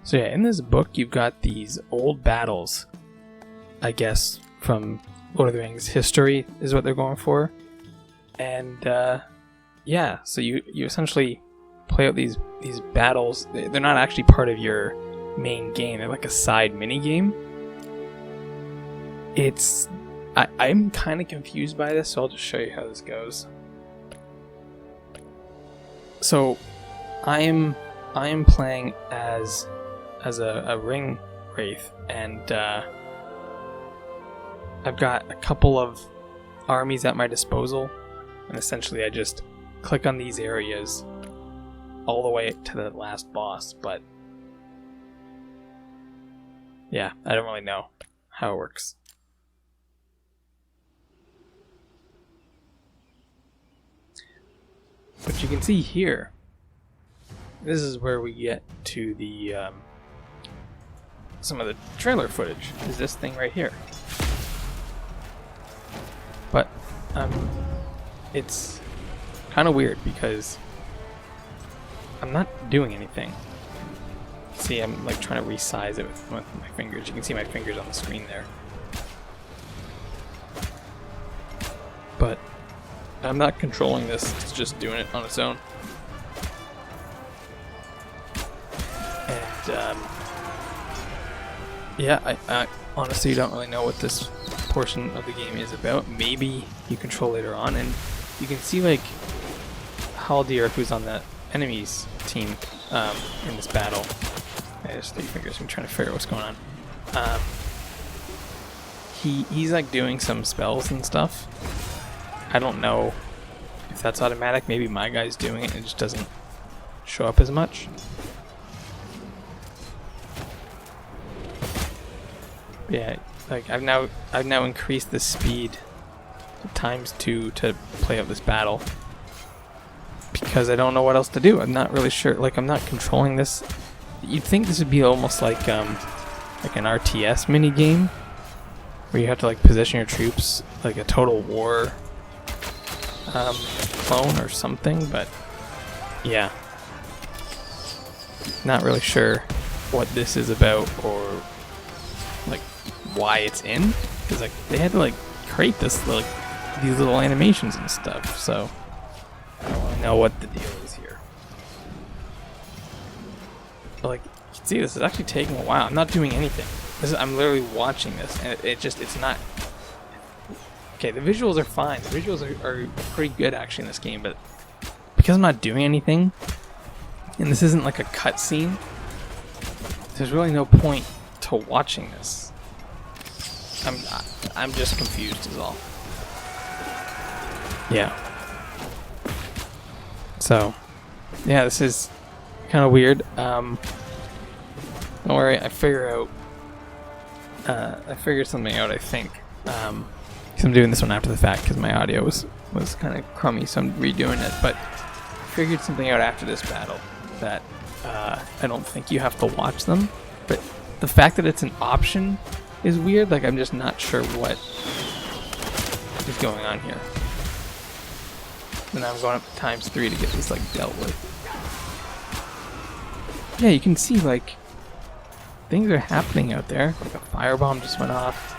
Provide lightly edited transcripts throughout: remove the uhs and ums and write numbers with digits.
So yeah, in this book, you've got these old battles, I guess, from Lord of the Rings history is what they're going for. And yeah, so you essentially play out these battles. They're not actually part of your main game. They're like a side mini game. I'm kind of confused by this, so I'll just show you how this goes. So I am playing as a ring wraith, and I've got a couple of armies at my disposal, and essentially I just click on these areas all the way to the last boss. But yeah, I don't really know how it works. But you can see here, this is where we get to the some of the trailer footage. Is this thing right here? But it's kind of weird because I'm not doing anything. See, I'm like trying to resize it with my fingers. You can see my fingers on the screen there. But I'm not controlling this, it's just doing it on its own. And yeah, I honestly don't really know what this portion of the game is about. Maybe you control later on, and you can see like Haldir, who's on the enemy's team in this battle. I just 3 fingers. I'm trying to figure out what's going on. He's like doing some spells and stuff. I don't know if that's automatic. Maybe my guy's doing it and it just doesn't show up as much. Yeah, like I've now increased the speed to ×2 to play out this battle because I don't know what else to do. I'm not really sure. Like, I'm not controlling this. You'd think this would be almost like an RTS mini game where you have to like position your troops like a Total War clone or something, but yeah, not really sure what this is about or like why it's in, because like they had to like create this like these little animations and stuff, so I don't really know what the deal is here. But like, you can see this is actually taking a while. I'm not doing anything. I'm literally watching this, and it's not. Okay, the visuals are fine. The visuals are pretty good actually in this game, but because I'm not doing anything, and this isn't like a cutscene, there's really no point to watching this. I'm just confused is all. Yeah. So, yeah, this is kind of weird. Don't worry, I figured something out, I think. Because I'm doing this one after the fact because my audio was kind of crummy, so I'm redoing it. But I figured something out after this battle that I don't think you have to watch them. But the fact that it's an option is weird. Like, I'm just not sure what is going on here. And I'm going up ×3 to get this like dealt with. Yeah, you can see like things are happening out there. Like a firebomb just went off.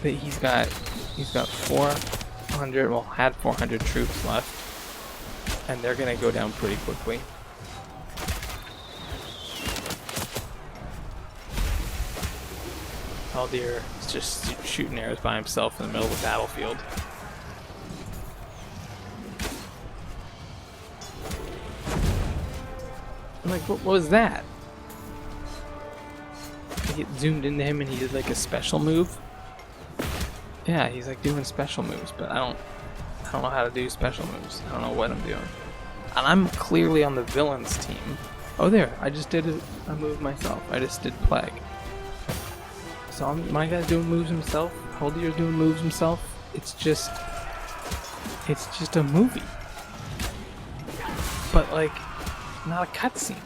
But he's got 400, well, had 400 troops left, and they're gonna go down pretty quickly. Haldir is just shooting arrows by himself in the middle of the battlefield. I'm like, what was that? It zoomed into him and he did like a special move. Yeah, he's like doing special moves, but I don't know how to do special moves. I don't know what I'm doing. And I'm clearly on the villain's team. Oh, there, I just did a move myself. I just did Plague. So my guy's doing moves himself. Haldir's doing moves himself. It's just a movie. But like, not a cutscene.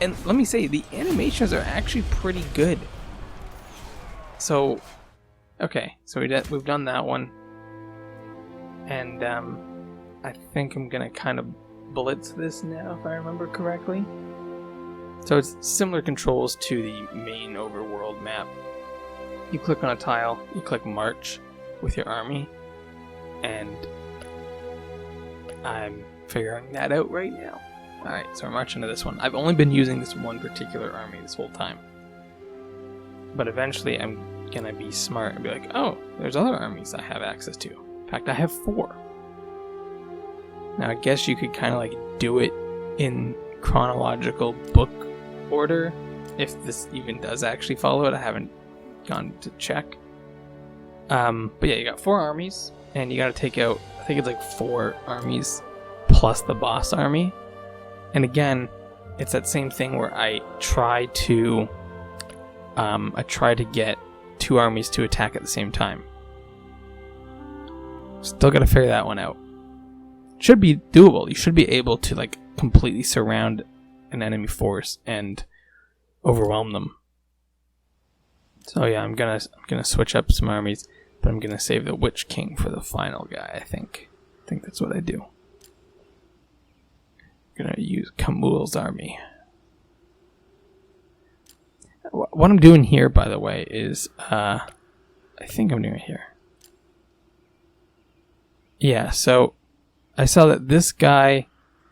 And let me say, the animations are actually pretty good. So, okay, so we've done that one. And I think I'm gonna kind of blitz this now, if I remember correctly. So it's similar controls to the main overworld map. You click on a tile, you click march with your army, and I'm figuring that out right now. Alright, so we're marching to this one. I've only been using this one particular army this whole time. But eventually I'm gonna be smart and be like, oh, there's other armies I have access to. In fact, I have 4. Now I guess you could kind of like do it in chronological book order, if this even does actually follow it. I haven't gone to check. But yeah, you got 4 armies, and you gotta take out, I think it's like 4 armies plus the boss army. And again, it's that same thing where I try to get 2 armies to attack at the same time. Still gotta figure that one out. Should be doable. You should be able to like completely surround an enemy force and overwhelm them. So yeah, I'm gonna switch up some armies, but I'm gonna save the Witch King for the final guy. I think that's what I do. I'm gonna use Khamul's army. What I'm doing here, by the way, is I think I'm doing it here. Yeah, so I saw that this guy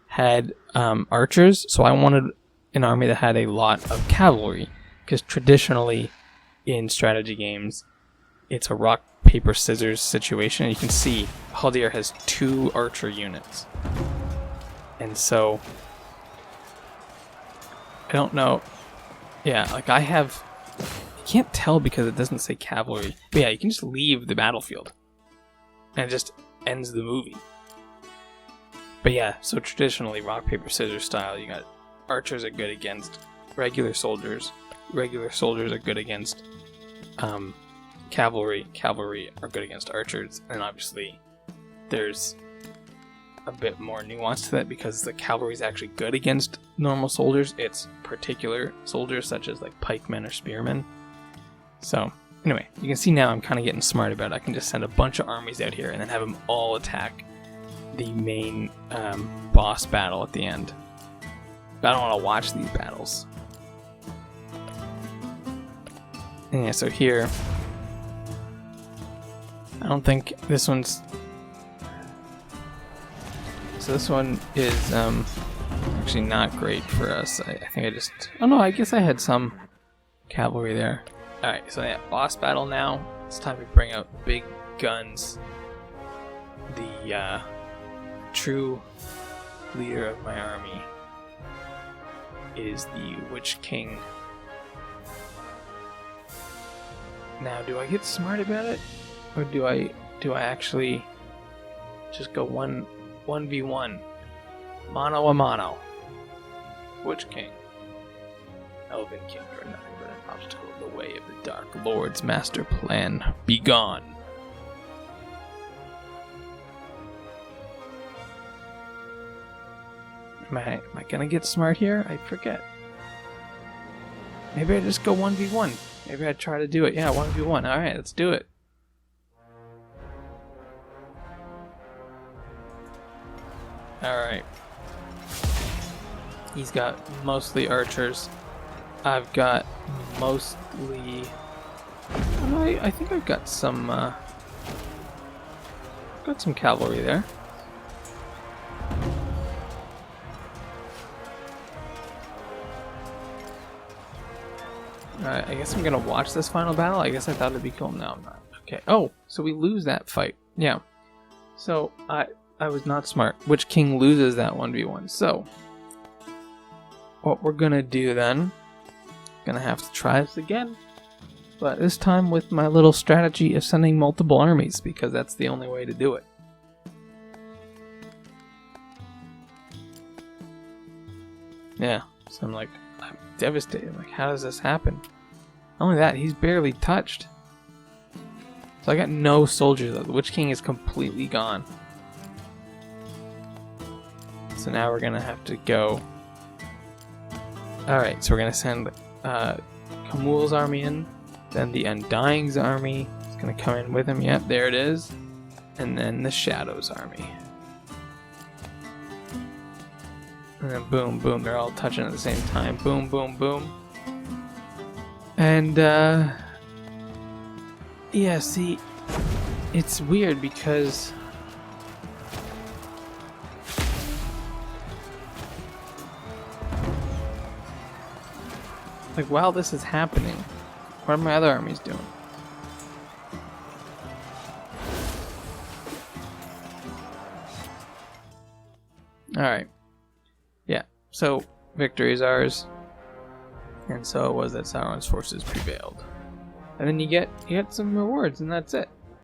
had archers, so I wanted an army that had a lot of cavalry, because traditionally in strategy games, it's a rock, paper, scissors situation. You can see Haldir has 2 archer units. And so, I don't know. Yeah, like I have, you can't tell because it doesn't say cavalry. But yeah, you can just leave the battlefield. And it just ends the movie. But yeah, so traditionally, rock, paper, scissors style, you got archers are good against regular soldiers. Regular soldiers are good against cavalry. Cavalry are good against archers. And obviously, there's a bit more nuance to that because the cavalry is actually good against normal soldiers. It's particular soldiers such as like pikemen or spearmen. So anyway, you can see now I'm kind of getting smart about it. I can just send a bunch of armies out here and then have them all attack the main boss battle at the end. But I don't want to watch these battles. And yeah, so here, I don't think this one's. So this one is actually not great for us. I think I just. Oh no, I guess I had some cavalry there. Alright, so yeah, boss battle now. It's time to bring out big guns. The true leader of my army is the Witch King. Now, do I get smart about it? Or do I actually just go 1v1? Mano a mano. Witch King. Elven King are nothing but an obstacle in the way of the Dark Lord's master plan. Be gone. Am I gonna get smart here? I forget. Maybe I just go 1v1. Maybe I try to do it. Yeah, 1v1. Alright, let's do it. Alright. He's got mostly archers. I've got mostly... I think I've got some... got some cavalry there. Alright, I guess I'm gonna watch this final battle. I guess I thought it'd be cool. No, I'm not. Okay. Oh, so we lose that fight. Yeah. So, I was not smart. Witch King loses that 1v1. So, what we're gonna do then, gonna have to try this again. But this time with my little strategy of sending multiple armies, because that's the only way to do it. Yeah, so I'm devastated. Like, how does this happen? Not only that, he's barely touched. So I got no soldiers. The Witch King is completely gone. So now we're gonna have to go. Alright, so we're gonna send Khamul's army in. Then the Undying's army is gonna come in with him. Yep, there it is. And then the Shadow's army. And then boom, boom, they're all touching at the same time. Boom, boom, boom. And, yeah, see, it's weird because like, while this is happening, what are my other armies doing? Alright. Yeah, so victory is ours. And so it was that Sauron's forces prevailed. And then you get some rewards, and that's it.